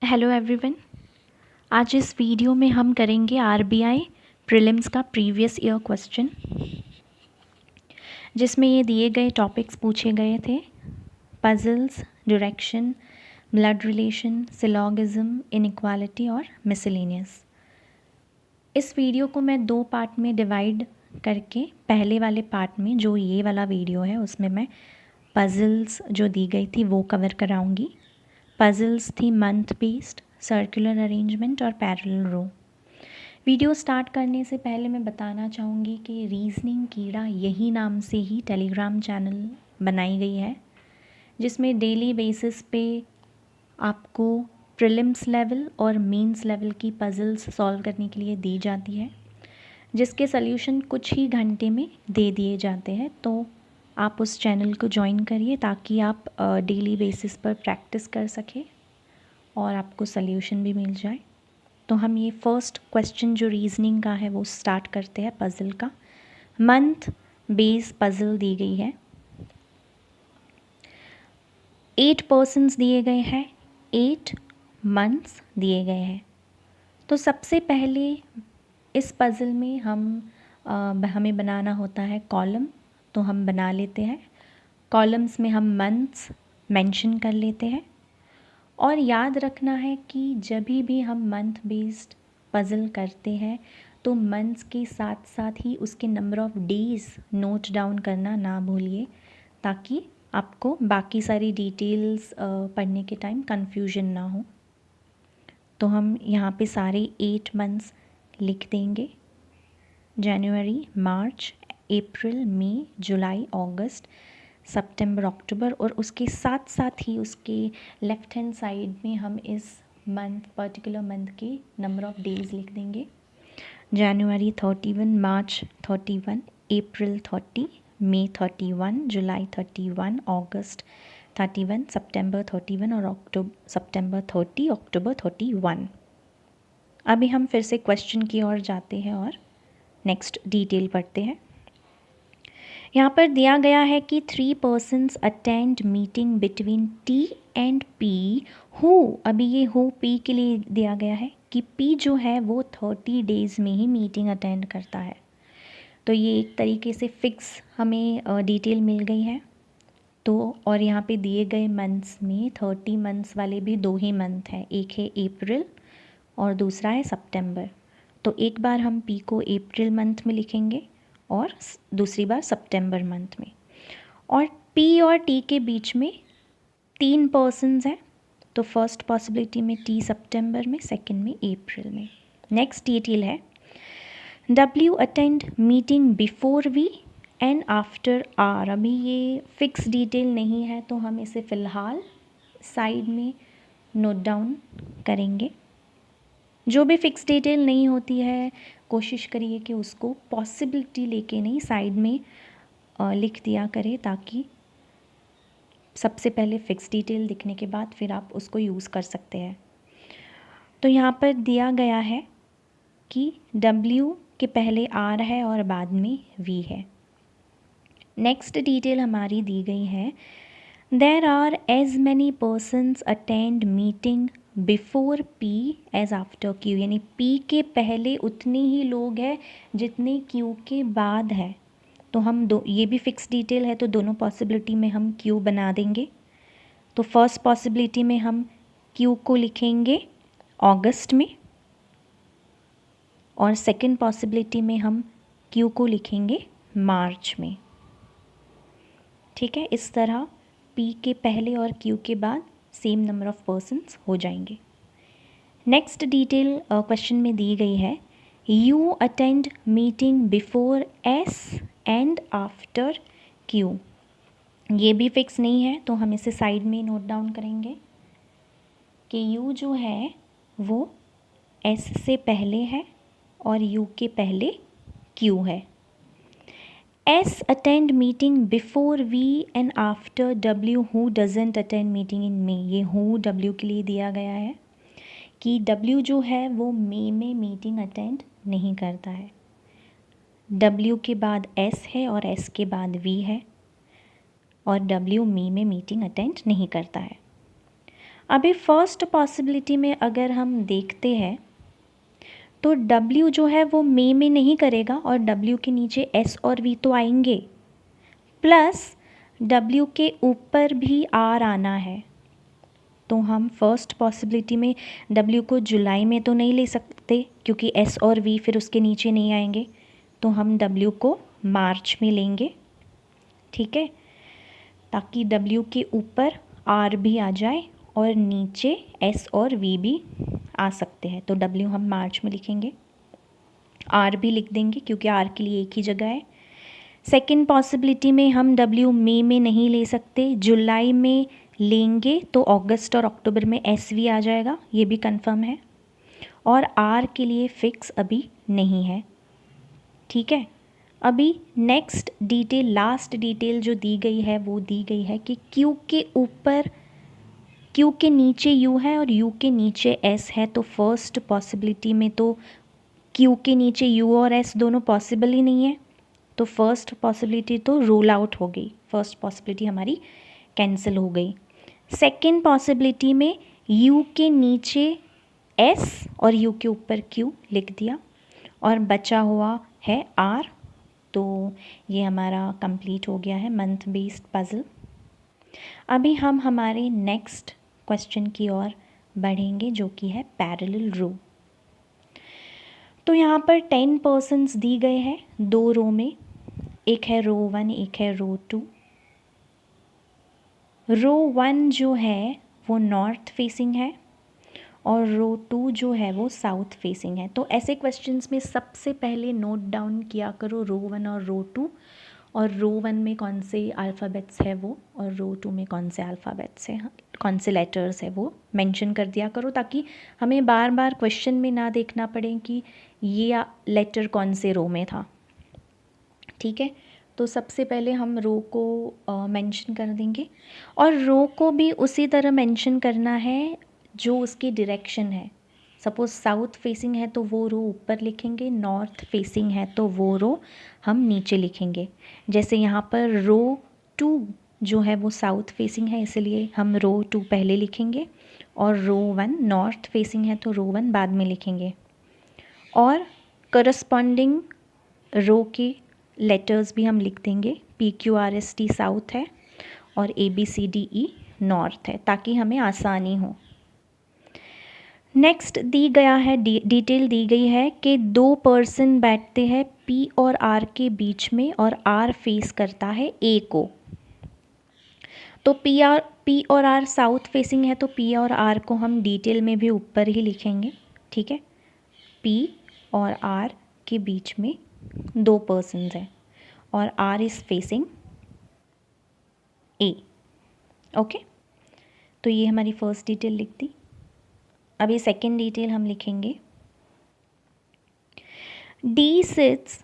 Hello everyone. आज इस video में हम करेंगे आरबीआई प्रीलिम्स का प्रीवियस ईयर क्वेश्चन, जिसमें ये दिए गए टॉपिक्स पूछे गए थे: puzzles, direction, blood relation, syllogism, inequality और मिसलेनियस। इस वीडियो को मैं 2 पार्ट में डिवाइड करके पहले वाले पार्ट में, जो ये वाला वीडियो है, उसमें मैं पजल्स जो दी गई थी वो कवर कराऊंगी। पजल्स थी मंथ बेस्ड, सर्कुलर अरेंजमेंट और पैरेलल रो। वीडियो स्टार्ट करने से पहले मैं बताना चाहूँगी कि रीजनिंग कीड़ा यही नाम से ही टेलीग्राम चैनल बनाई गई है, जिसमें डेली बेसिस पे आपको प्रीलिम्स लेवल और मेंस लेवल की पजल्स सॉल्व करने के लिए दी जाती है, जिसके सल्यूशन कुछ ही घंटे में दे दिए जाते हैं। तो आप उस चैनल को ज्वाइन करिए ताकि आप डेली बेसिस पर प्रैक्टिस कर सकें और आपको सल्यूशन भी मिल जाए। तो हम ये फर्स्ट क्वेश्चन जो रीजनिंग का है वो स्टार्ट करते हैं पज़ल का। मंथ बेस पज़ल दी गई है, 8 पर्सन्स दिए गए हैं, 8 मंथ्स दिए गए हैं। तो सबसे पहले इस पज़ल में हमें बनाना होता है कॉलम, तो हम बना लेते हैं। कॉलम्स में हम मंथ्स मेंशन कर लेते हैं और याद रखना है कि जब भी हम मंथ बेस्ड पज़ल करते हैं तो मंथ्स के साथ साथ ही उसके number of days note down करना ना भूलिए, ताकि आपको बाकी सारी डिटेल्स पढ़ने के टाइम कन्फ्यूजन ना हो। तो हम यहाँ पे सारे 8 मंथ्स लिख देंगे: जनवरी, मार्च, अप्रैल, मई, जुलाई, अगस्त, सितंबर, अक्टूबर, और उसके साथ साथ ही उसके लेफ़्ट हैंड साइड में हम इस पर्टिकुलर मंथ के नंबर ऑफ़ डेज़ लिख देंगे: जनवरी 31, मार्च 31, अप्रैल 30, मई 31, जुलाई 31, अगस्त 31, सितंबर 31 और सितंबर 30, अक्टूबर 31। अभी हम फिर से क्वेश्चन की ओर जाते हैं और नेक्स्ट डिटेल पढ़ते हैं। यहाँ पर दिया गया है कि 3 persons attend meeting between T and P who. अभी ये हु पी के लिए दिया गया है कि पी जो है वो 30 डेज़ में ही मीटिंग अटेंड करता है। तो ये एक तरीके से फिक्स हमें डिटेल मिल गई है। तो और यहाँ पे दिए गए मंथ्स में 30 मंथ्स वाले भी 2 ही मंथ हैं, एक है अप्रैल और दूसरा है सितंबर। तो एक बार हम पी को अप्रैल मंथ में लिखेंगे और दूसरी बार सितंबर मंथ में। और पी और टी के बीच में 3 पर्सन्स हैं, तो फर्स्ट पॉसिबिलिटी में टी सितंबर में, सेकंड में अप्रैल में। नेक्स्ट डिटेल है W attend meeting before V and after R. अभी ये फिक्स डिटेल नहीं है, तो हम इसे फ़िलहाल साइड में नोट डाउन करेंगे। जो भी फिक्स डिटेल नहीं होती है, कोशिश करिए कि उसको पॉसिबिलिटी लेके नहीं, साइड में लिख दिया करें, ताकि सबसे पहले फिक्स डिटेल दिखने के बाद फिर आप उसको यूज़ कर सकते हैं। तो यहाँ पर दिया गया है कि W के पहले R है और बाद में V है। नेक्स्ट डिटेल हमारी दी गई है there are as many persons attend meeting before P as after Q, यानी P के पहले उतने ही लोग हैं जितने Q के बाद है। तो हम ये भी फिक्स डिटेल है, तो दोनों पॉसिबिलिटी में हम Q बना देंगे। तो फर्स्ट पॉसिबिलिटी में हम Q को लिखेंगे अगस्त में और सेकंड पॉसिबिलिटी में हम Q को लिखेंगे मार्च में। ठीक है, इस तरह P के पहले और Q के बाद सेम नंबर ऑफ़ पर्सन्स हो जाएंगे। नेक्स्ट डिटेल क्वेश्चन में दी गई है you attend meeting before S and after Q। ये भी फिक्स नहीं है, तो हम इसे साइड में नोट डाउन करेंगे कि U जो है वो S से पहले है और U के पहले Q है। S attend meeting before V and after W who doesn't attend meeting in May. ये हु W के लिए दिया गया है कि W जो है वो मई में मीटिंग अटेंड नहीं करता है। W के बाद S है और S के बाद V है और W मई में मीटिंग अटेंड नहीं करता है। अभी फर्स्ट पॉसिबिलिटी में अगर हम देखते हैं तो W जो है वो में नहीं करेगा और W के नीचे S और V तो आएंगे, प्लस W के ऊपर भी R आना है। तो हम फर्स्ट पॉसिबिलिटी में W को जुलाई में तो नहीं ले सकते क्योंकि S और V फिर उसके नीचे नहीं आएंगे, तो हम W को मार्च में लेंगे, ठीक है, ताकि W के ऊपर R भी आ जाए और नीचे S और V भी आ सकते हैं। तो W हम मार्च में लिखेंगे, R भी लिख देंगे क्योंकि R के लिए एक ही जगह है। सेकेंड पॉसिबिलिटी में हम W मई में नहीं ले सकते, जुलाई में लेंगे तो अगस्त और अक्टूबर में SV आ जाएगा, ये भी कंफर्म है। और R के लिए फिक्स अभी नहीं है, ठीक है। अभी नेक्स्ट डिटेल, लास्ट डिटेल जो दी गई है वो दी गई है कि Q के ऊपर, Q के नीचे U है और U के नीचे S है। तो फर्स्ट पॉसिबिलिटी में तो Q के नीचे U और S दोनों पॉसिबल ही नहीं है, तो फर्स्ट पॉसिबिलिटी तो रूल आउट हो गई, फर्स्ट पॉसिबिलिटी हमारी कैंसिल हो गई। सेकेंड पॉसिबिलिटी में U के नीचे S और U के ऊपर Q लिख दिया और बचा हुआ है R। तो ये हमारा कंप्लीट हो गया है मंथ बेस्ड पज़ल। अभी हम हमारे नेक्स्ट क्वेश्चन की ओर बढ़ेंगे जो कि है पैरेलल रो। तो यहाँ पर 10 पर्सन्स दी गए हैं 2 रो में, एक है रो 1, एक है रो 2। रो 1 जो है वो नॉर्थ फेसिंग है और रो 2 जो है वो साउथ फेसिंग है। तो ऐसे क्वेश्चंस में सबसे पहले नोट डाउन किया करो रो 1 और रो 2, और रो 1 में कौन से अल्फ़ाबेट्स है वो, और रो 2 में कौन से अल्फ़ाबेट्स है, कौन से लेटर्स है वो मेंशन कर दिया करो, ताकि हमें बार बार क्वेश्चन में ना देखना पड़े कि ये लेटर कौन से रो में था, ठीक है। तो सबसे पहले हम रो को मेंशन कर देंगे और रो को भी उसी तरह मेंशन करना है जो उसकी डायरेक्शन है। सपोज़ साउथ फेसिंग है तो वो रो ऊपर लिखेंगे, नॉर्थ फेसिंग है तो वो रो हम नीचे लिखेंगे। जैसे यहाँ पर रो 2 जो है वो साउथ फेसिंग है, इसलिए हम रो 2 पहले लिखेंगे, और रो 1 नॉर्थ फेसिंग है तो रो 1 बाद में लिखेंगे। और करस्पॉन्डिंग रो के लेटर्स भी हम लिख देंगे, PQRST साउथ है और ABCDE नॉर्थ है, ताकि हमें आसानी हो। नेक्स्ट दी गया है डिटेल दी गई है कि 2 पर्सन बैठते हैं P और R के बीच में और R फेस करता है A को। तो P और R साउथ फेसिंग है तो P और R को हम डिटेल में भी ऊपर ही लिखेंगे, ठीक है। P और R के बीच में 2 पर्सन्स हैं और R is facing A, okay. तो ये हमारी फर्स्ट डिटेल लिख दी। अभी सेकेंड डिटेल हम लिखेंगे, D sits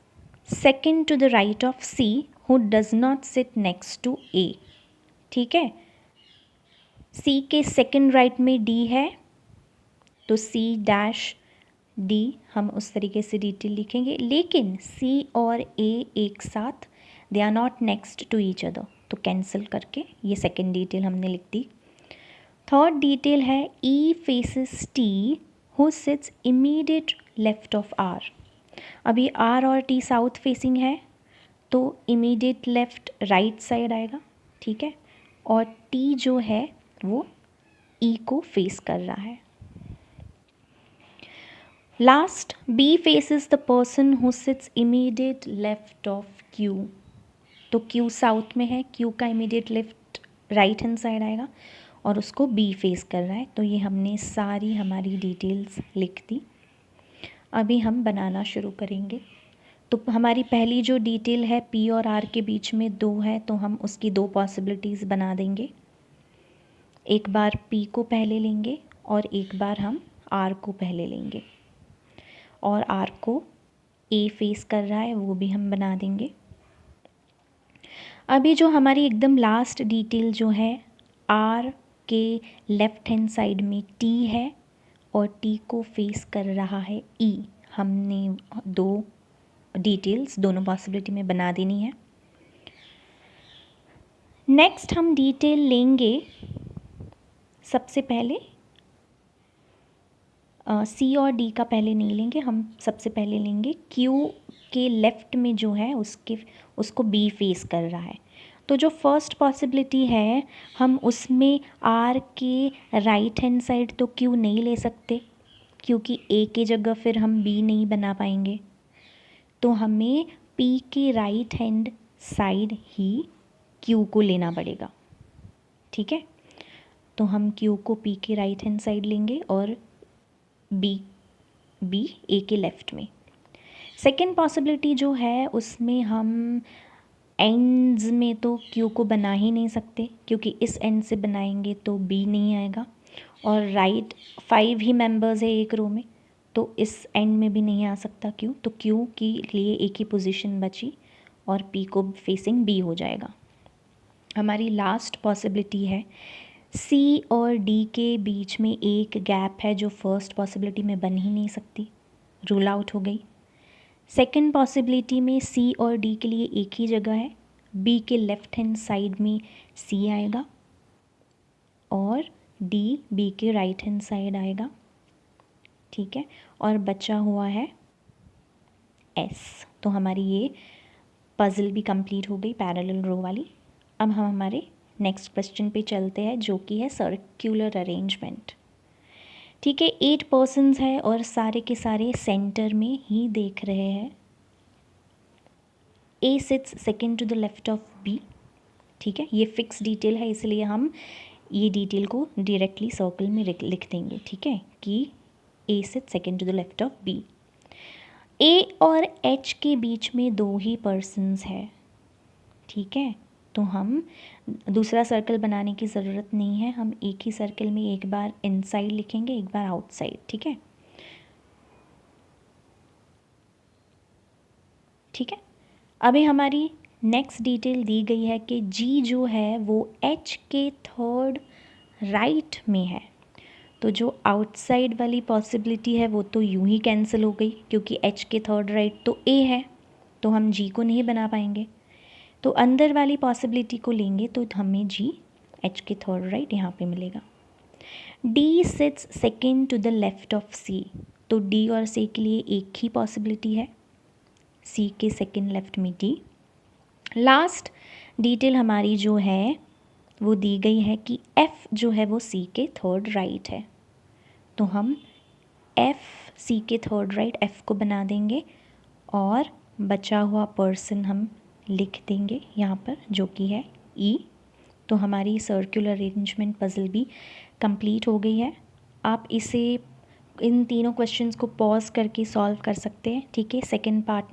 second to the right of C who does not sit next to A, ठीक है। C के सेकेंड राइट में D है तो C डैश D हम उस तरीके से डिटेल लिखेंगे, लेकिन C और A एक साथ they are not next to each other, तो कैंसिल करके ये सेकेंड डिटेल हमने लिख दी। थर्ड डिटेल है E faces T who sits immediate left of R। अभी R और T साउथ फेसिंग है तो इमीडिएट लेफ्ट राइट साइड आएगा, ठीक है, और T जो है वो E को फेस कर रहा है। Last B faces the person who sits immediate left of Q। तो Q साउथ में है, Q का immediate left right hand side आएगा और उसको B फेस कर रहा है। तो ये हमने सारी हमारी डिटेल्स लिख दी। अभी हम बनाना शुरू करेंगे। तो हमारी पहली जो डिटेल है P और R के बीच में 2 है, तो हम उसकी 2 पॉसिबिलिटीज़ बना देंगे। एक बार P को पहले लेंगे और एक बार हम R को पहले लेंगे, और R को A फेस कर रहा है वो भी हम बना देंगे। अभी जो हमारी एकदम लास्ट डिटेल जो है, R के लेफ्ट हैंड साइड में T है और T को फेस कर रहा है E। हमने 2 डिटेल्स दोनों पॉसिबिलिटी में बना देनी है। नेक्स्ट हम डिटेल लेंगे सबसे पहले सी और डी का पहले नहीं लेंगे, हम सबसे पहले लेंगे क्यू के लेफ़्ट में जो है उसको बी फेस कर रहा है। तो जो फर्स्ट पॉसिबिलिटी है, हम उसमें आर के राइट हैंड साइड तो क्यू नहीं ले सकते, क्योंकि ए की जगह फिर हम बी नहीं बना पाएंगे। तो हमें पी के राइट हैंड साइड ही क्यू को लेना पड़ेगा। ठीक है, तो हम क्यू को पी के राइट हैंड साइड लेंगे और बी ए के लेफ़्ट में। सेकेंड पॉसिबिलिटी जो है उसमें हम एंड्स में तो क्यू को बना ही नहीं सकते, क्योंकि इस एंड से बनाएंगे तो बी नहीं आएगा, और राइट 5 ही मेंबर्स है एक रो में, तो इस एंड में भी नहीं आ सकता क्यू, तो क्यू के लिए एक ही पोजीशन बची और पी को फेसिंग बी हो जाएगा। हमारी लास्ट पॉसिबिलिटी है सी और डी के बीच में एक गैप है जो फर्स्ट पॉसिबिलिटी में बन ही नहीं सकती, रूल आउट हो गई। सेकंड पॉसिबिलिटी में सी और डी के लिए एक ही जगह है, बी के लेफ़्ट हैंड साइड में सी आएगा और डी बी के राइट हैंड साइड आएगा। ठीक है, और बचा हुआ है एस। तो हमारी ये पज़ल भी कंप्लीट हो गई पैरेलल रो वाली। अब हम हमारे नेक्स्ट क्वेश्चन पे चलते हैं, जो कि है सर्कुलर अरेंजमेंट। ठीक है, 8 पर्सन्स है और सारे के सारे सेंटर में ही देख रहे हैं। A sits second to the left of B. ठीक है, ये फिक्स डिटेल है, इसलिए हम ये डिटेल को डायरेक्टली सर्कल में लिख देंगे। ठीक है, कि A sits second to the left of B. A और एच के बीच में 2 ही पर्सन्स है। ठीक है, तो हम दूसरा सर्कल बनाने की ज़रूरत नहीं है, हम एक ही सर्कल में एक बार इनसाइड लिखेंगे, एक बार आउटसाइड। ठीक है, ठीक है। अभी हमारी नेक्स्ट डिटेल दी गई है कि जी जो है वो एच के थर्ड राइट में है। तो जो आउटसाइड वाली पॉसिबिलिटी है वो तो यूं ही कैंसिल हो गई, क्योंकि एच के थर्ड राइट तो ए है, तो हम जी को नहीं बना पाएंगे। तो अंदर वाली पॉसिबिलिटी को लेंगे तो हमें जी एच के थर्ड राइट यहाँ पे मिलेगा। D sits second to the left of C. तो डी और सी के लिए एक ही पॉसिबिलिटी है, सी के सेकेंड लेफ्ट में डी। लास्ट डिटेल हमारी जो है वो दी गई है कि एफ जो है वो सी के थर्ड राइट है। तो हम एफ सी के थर्ड राइट एफ को बना देंगे और बचा हुआ पर्सन हम लिख देंगे यहाँ पर, जो कि है ई। तो हमारी सर्कुलर अरेंजमेंट पज़ल भी कंप्लीट हो गई है। आप इसे इन तीनों क्वेश्चंस को पॉज करके सॉल्व कर सकते हैं। ठीक है, सेकंड पार्ट में